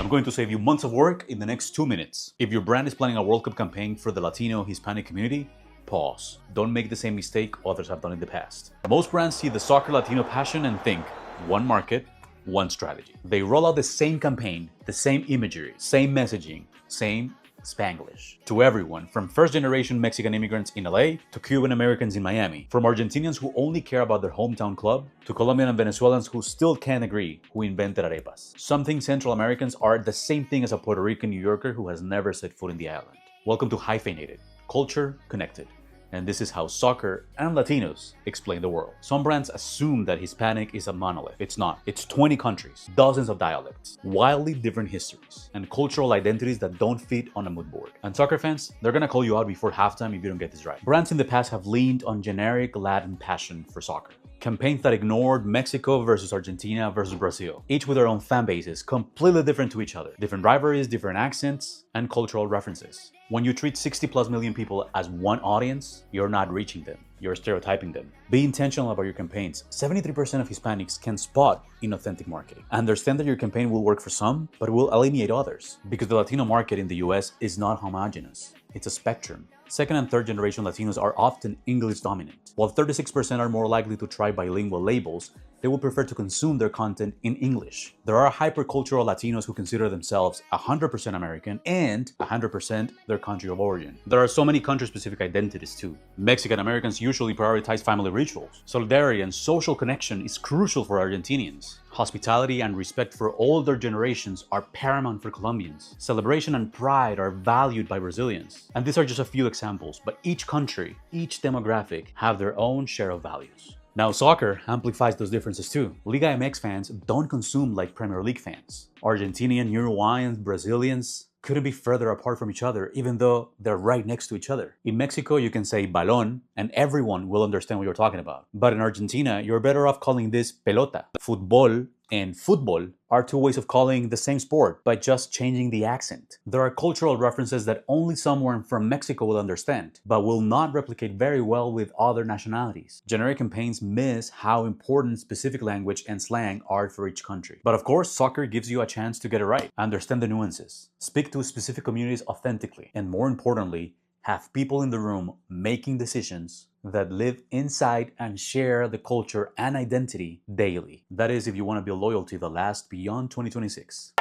I'm going to save you months of work in the next 2 minutes. If your brand is planning a World Cup campaign for the Latino Hispanic community, pause. Don't make the same mistake others have done in the past. Most brands see the soccer Latino passion and think, one market, one strategy. They roll out the same campaign, the same imagery, same messaging, same Spanglish to everyone, from first-generation Mexican immigrants in LA to Cuban Americans in Miami, from Argentinians who only care about their hometown club to Colombian and Venezuelans who still can't agree who invented arepas. Some think Central Americans are the same thing as a Puerto Rican New Yorker who has never set foot in the island. Welcome to Hyphenated, culture connected. And this is how soccer and Latinos explain the world. Some brands assume that Hispanic is a monolith. It's not. It's 20 countries, dozens of dialects, wildly different histories, and cultural identities that don't fit on a mood board. And soccer fans, they're gonna call you out before halftime if you don't get this right. Brands in the past have leaned on generic Latin passion for soccer. Campaigns that ignored Mexico versus Argentina versus Brazil, each with their own fan bases, completely different to each other. Different rivalries, different accents, and cultural references. When you treat 60+ million people as one audience, you're not reaching them. You're stereotyping them. Be intentional about your campaigns. 73% of Hispanics can spot inauthentic marketing. Understand that your campaign will work for some, but will alienate others. Because the Latino market in the US is not homogeneous. It's a spectrum. Second and third generation Latinos are often English dominant. While 36% are more likely to try bilingual labels, they will prefer to consume their content in English. There are hypercultural Latinos who consider themselves 100% American and 100% their country of origin. There are so many country-specific identities too. Mexican Americans usually prioritize family rituals. Solidarity and social connection is crucial for Argentinians. Hospitality and respect for older generations are paramount for Colombians. Celebration and pride are valued by Brazilians. And these are just a few examples, but each country, each demographic have their own share of values. Now, soccer amplifies those differences too. Liga MX fans don't consume like Premier League fans. Argentinian, Uruguayans, Brazilians couldn't be further apart from each other, even though they're right next to each other. In Mexico, you can say balón, and everyone will understand what you're talking about. But in Argentina, you're better off calling this pelota. Fútbol and football are two ways of calling the same sport by just changing the accent. There are cultural references that only someone from Mexico will understand, but will not replicate very well with other nationalities. Generic campaigns miss how important specific language and slang are for each country. But of course, soccer gives you a chance to get it right. Understand the nuances, speak to specific communities authentically, and more importantly, have people in the room making decisions that live inside and share the culture and identity daily. That is, if you want to build loyalty that lasts beyond 2026.